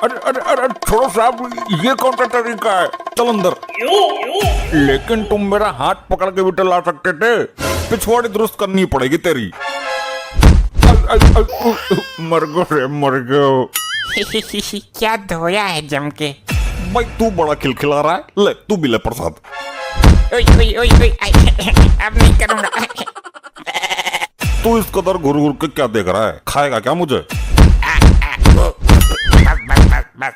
अरे अरे अरे छोड़ो साहब, ये कौन सा तरीका है? चल अंदर। लेकिन तुम मेरा हाथ पकड़ के भी तो ला सकते थे, पिछवाड़ी दुरुस्त करनी पड़ेगी तेरी। मर गो रे मर गो। क्या धोया है जम के। भाई तू बड़ा खिलखिला रहा है, ले तू भी ले प्रसाद। ओए ओए ओए ओए, अब नहीं करूँगा। तू इस कदर घुर घुर के क्या देख रहा है? खाएगा क्या मुझे? बस।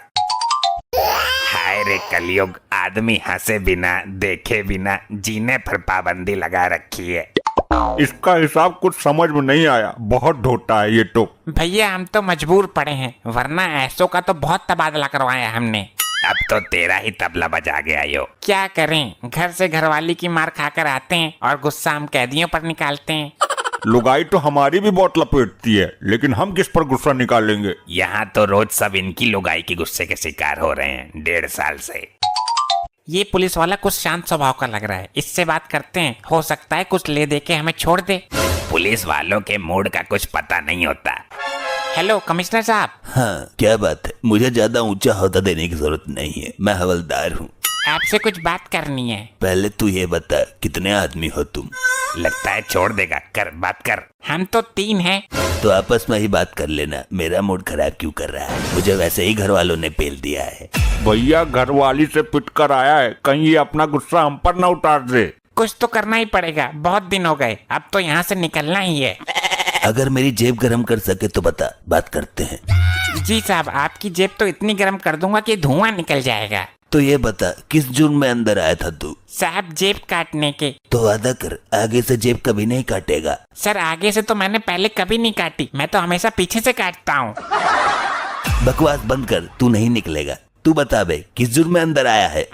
हाय रे कलयुग, आदमी हंसे बिना देखे बिना जीने पर पाबंदी लगा रखी है। इसका हिसाब कुछ समझ में नहीं आया, बहुत ढोटा है ये तो। भैया हम तो मजबूर पड़े हैं, वरना ऐसों का तो बहुत तबादला करवाया हमने। अब तो तेरा ही तबला बजा गया यो। क्या करें, घर से घरवाली की मार खाकर आते हैं और गुस्सा हम कैदियों पर निकालते हैं। लुगाई तो हमारी भी बहुत लपेटती है, लेकिन हम किस पर गुस्सा निकालेंगे? यहाँ तो रोज सब इनकी लुगाई के गुस्से के शिकार हो रहे हैं 1.5 साल से। ये पुलिस वाला कुछ शांत स्वभाव का लग रहा है, इससे बात करते हैं, हो सकता है कुछ ले दे के हमें छोड़ दे। पुलिस वालों के मूड का कुछ पता नहीं होता। हेलो कमिश्नर साहब। हाँ क्या बात है? मुझे ज्यादा ऊंचा ओहदा देने की जरूरत नहीं है, मैं हवलदार हूँ। आपसे कुछ बात करनी है। पहले तू ये बता, कितने आदमी हो तुम? लगता है छोड़ देगा, कर बात कर। हम तो 3 हैं। तो आपस में ही बात कर लेना, मेरा मूड खराब क्यों कर रहा है? मुझे वैसे ही घर वालों ने पेल दिया है। भैया घरवाली से पिट कर आया है, कहीं ये अपना गुस्सा हम पर न उतार दे। कुछ तो करना ही पड़ेगा, बहुत दिन हो गए, अब तो यहाँ से निकलना ही है। अगर मेरी जेब गरम कर सके तो बता, बात करते हैं। जी साहब, आपकी जेब तो इतनी गरम कर दूंगा कि धुआं निकल जाएगा। तो ये बता, किस जुर्म में अंदर आया था तू? साहब जेब काटने के। तो वादा कर, आगे से जेब कभी नहीं काटेगा। सर आगे से तो मैंने पहले कभी नहीं काटी, मैं तो हमेशा पीछे से काटता हूँ। बकवास बंद कर, तू नहीं निकलेगा। तू बता बे, किस जुर्म में अंदर आया है?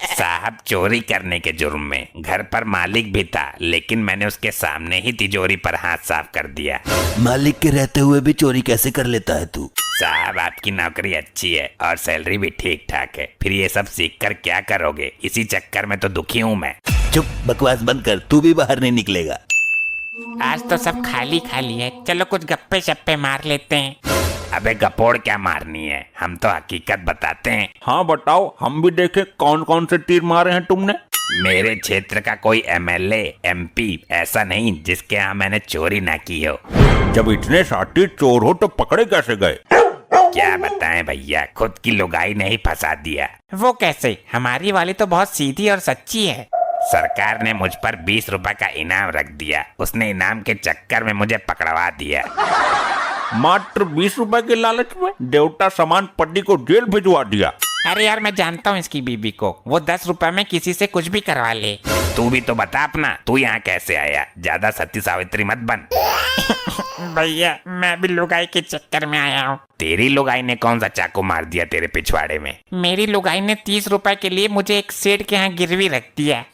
साहब चोरी करने के जुर्म में। घर पर मालिक भी था, लेकिन मैंने उसके सामने ही तिजोरी पर हाथ साफ कर दिया। मालिक के रहते हुए भी चोरी कैसे कर लेता है तू? साहब आपकी नौकरी अच्छी है और सैलरी भी ठीक ठाक है, फिर ये सब सीख कर क्या करोगे? इसी चक्कर में तो दुखी हूँ मैं। चुप, बकवास बंद कर, तू भी बाहर नहीं निकलेगा। आज तो सब खाली खाली है, चलो कुछ गप्पे शप्पे मार लेते हैं। अबे गपोड़ क्या मारनी है, हम तो हकीकत बताते हैं। हाँ बताओ, हम भी देखें कौन कौन से तीर मारे हैं तुमने। मेरे क्षेत्र का कोई MLA MP ऐसा नहीं जिसके यहाँ मैंने चोरी ना की हो। जब इतने साथी चोर हो तो पकड़े कैसे गए? क्या बताएं भैया, खुद की लुगाई ने ही फंसा दिया। वो कैसे? हमारी वाली तो बहुत सीधी और सच्ची है। सरकार ने मुझ पर 20 रुपए का इनाम रख दिया, उसने इनाम के चक्कर में मुझे पकड़वा दिया। मात्र 20 रुपए के लालच में देवता समान पति को जेल भिजवा दिया। अरे यार मैं जानता हूँ इसकी बीबी को, वो 10 रुपए में किसी से कुछ भी करवा ले। तू भी तो बता अपना, तू यहाँ कैसे आया? ज्यादा सती सावित्री मत बन। भैया मैं भी लुगाई के चक्कर में आया हूँ। तेरी लुगाई ने कौन सा चाकू मार दिया तेरे पिछवाड़े में? मेरी लुगाई ने 30 रुपए के लिए मुझे एक सेठ के यहाँ गिरवी रख दिया।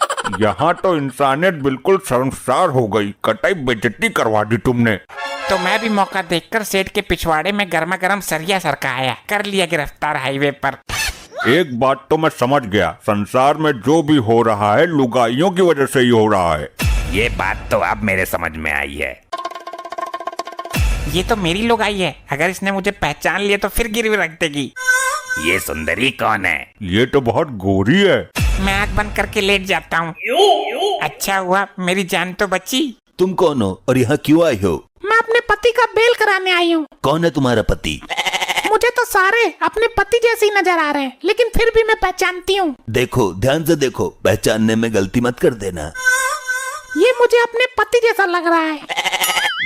यहाँ तो इंसानियत बिल्कुल शर्मसार हो गई, कटाई बेइज्जती करवा दी तुमने। तो मैं भी मौका देखकर सेठ के पिछवाड़े में गर्मा गर्म सरिया सरकाया, कर लिया गिरफ्तार हाईवे पर। एक बात तो मैं समझ गया, संसार में जो भी हो रहा है लुगाइयों की वजह से ही हो रहा है। ये बात तो अब मेरे समझ में आई है। ये तो मेरी लुगाई है, अगर इसने मुझे पहचान लिया तो फिर गिरवी रख देगी। ये सुंदरी कौन है? ये तो बहुत गोरी है। मैं आँख बंद करके लेट जाता हूँ। अच्छा हुआ मेरी जान तो बची। तुम कौन हो और यहाँ क्यों आई हो? मैं अपने पति का बेल कराने आई हूँ। कौन है तुम्हारा पति? मुझे तो सारे अपने पति जैसे ही नजर आ रहे हैं, लेकिन फिर भी मैं पहचानती हूँ। देखो, ध्यान से देखो, पहचानने में गलती मत कर देना। ये मुझे अपने पति जैसा लग रहा है।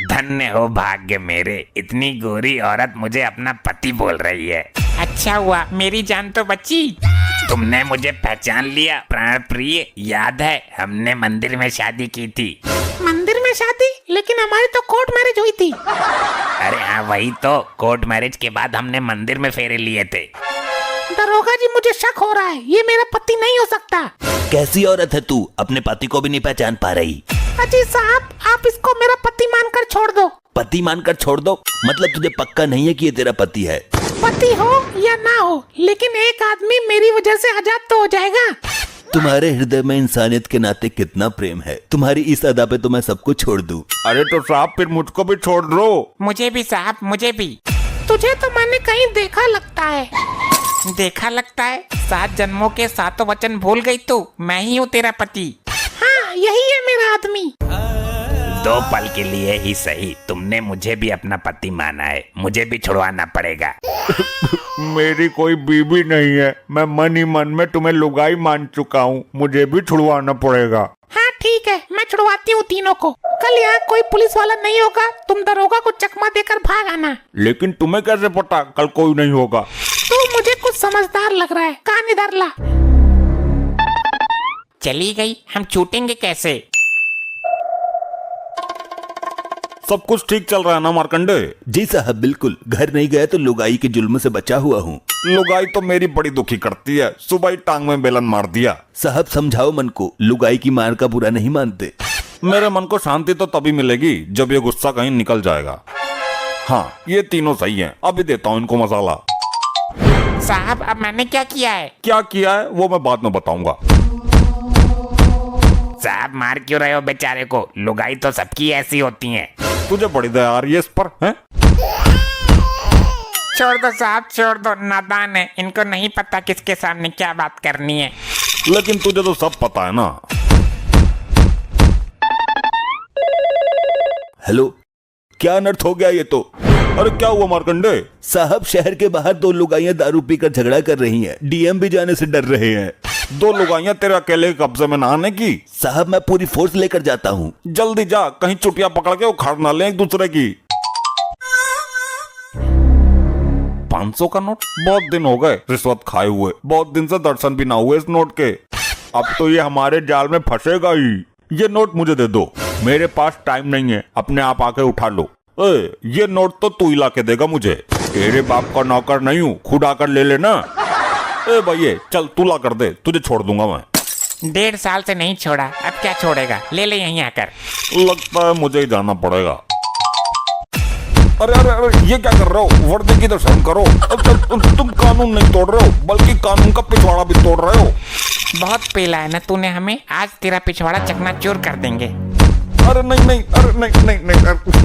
धन्य हो भाग्य मेरे, इतनी गोरी औरत मुझे अपना पति बोल रही है। अच्छा हुआ मेरी जान तो बची। तुमने मुझे पहचान लिया प्राण प्रिय। याद है हमने मंदिर में शादी की थी। मंदिर में शादी? लेकिन हमारी तो कोर्ट मैरिज हुई थी। अरे हाँ वही तो, कोर्ट मैरिज के बाद हमने मंदिर में फेरे लिए थे। दरोगा जी मुझे शक हो रहा है, ये मेरा पति नहीं हो सकता। कैसी औरत है तू, अपने पति को भी नहीं पहचान पा रही? अजी साहब आप इसको मेरा पति मानकर छोड़ दो। पति मानकर छोड़ दो? मतलब तुझे पक्का नहीं है कि ये तेरा पति है? पति हो या ना हो, लेकिन एक आदमी मेरी वजह से आजाद तो हो जाएगा। तुम्हारे हृदय में इंसानियत के नाते कितना प्रेम है, तुम्हारी इस अदा पे तो मैं सब कुछ छोड़ दूं। अरे तो साहब फिर मुझको भी छोड़ दो। मुझे भी साहब, मुझे भी। तुझे तो मैंने कहीं देखा लगता है। देखा लगता है 7 जन्मों के 7 वचन भूल गई तू। मैं ही हूँ तेरा पति। हाँ, यही है मेरा आदमी। 2 पल के लिए ही सही तुमने मुझे भी अपना पति माना है, मुझे भी छुड़वाना पड़ेगा। मेरी कोई बीवी नहीं है, मैं मन ही मन में तुम्हें लुगाई मान चुका हूँ, मुझे भी छुड़वाना पड़ेगा। हाँ ठीक है, मैं छुड़वाती हूँ तीनों को। कल यहाँ कोई पुलिस वाला नहीं होगा, तुम दरोगा को चकमा देकर भाग आना। लेकिन तुम्हें कैसे पता कल कोई नहीं होगा? तू मुझे कुछ समझदार लग रहा है, कान इधर ला। चली गई, हम छूटेंगे कैसे? सब कुछ ठीक चल रहा है ना मार्कंडे? जी साहब बिल्कुल, घर नहीं गया तो लुगाई के जुल्म से बचा हुआ हूँ। लुगाई तो मेरी बड़ी दुखी करती है, सुबह ही टांग में बेलन मार दिया। साहब समझाओ मन को, लुगाई की मार का बुरा नहीं मानते। मेरे मन को शांति तो तभी मिलेगी जब ये गुस्सा कहीं निकल जाएगा। हाँ, ये तीनों सही हैं, अभी देता हूँ इनको मसाला। साहब अब मैंने क्या किया है? क्या किया है वो मैं बाद में बताऊंगा। साहब मार क्यों रहे हो बेचारे को? लुगाई तो सबकी ऐसी होती हैं। तुझे बड़ी दया आ रही है इस पर, हैं? छोड़ दो साहब, छोड़ दो, नादान है, इनको नहीं पता किसके सामने क्या बात करनी है। लेकिन तुझे तो सब पता है ना। हेलो, क्या अनर्थ हो गया ये तो? अरे क्या हुआ मार्कंडे? साहब शहर के बाहर 2 लुगाइयां दारू पीकर झगड़ा कर रही हैं, डीएम भी जाने से डर रहे हैं। 2 लुगाइयां तेरे अकेले के कब्जे में ना आने की? साहब मैं पूरी फोर्स लेकर जाता हूँ। जल्दी जा, कहीं चुटिया पकड़ के उखाड़ ना ले एक दूसरे की। 500 का नोट? बहुत दिन हो गए रिश्वत खाए हुए, बहुत दिन से दर्शन भी ना हुए इस नोट के। अब तो ये हमारे जाल में फंसेगा ही। ये नोट मुझे दे दो, मेरे पास टाइम नहीं है, अपने आप आके उठा लो। ये नोट तो तू ही ला के देगा मुझे, तेरे बाप का नौकर नहीं हूँ, खुद आकर ले लेना। भैया चल तू ला कर दे, तुझे छोड़ दूंगा मैं। 1.5 साल से नहीं छोड़ा, अब क्या छोड़ेगा? ले ले यहीं आकर। लगता है मुझे ही जाना पड़ेगा। अरे अरे अरे ये क्या कर रहे हो? वर्दी की तो शर्म करो। तुम कानून नहीं तोड़ रहे हो, बल्कि कानून का पिछवाड़ा भी तोड़ रहे हो। बहुत पेला है ना तूने हमें, आज तेरा पिछवाड़ा चकनाचूर कर देंगे। अरे नहीं नहीं, अरे नहीं नहीं नहीं,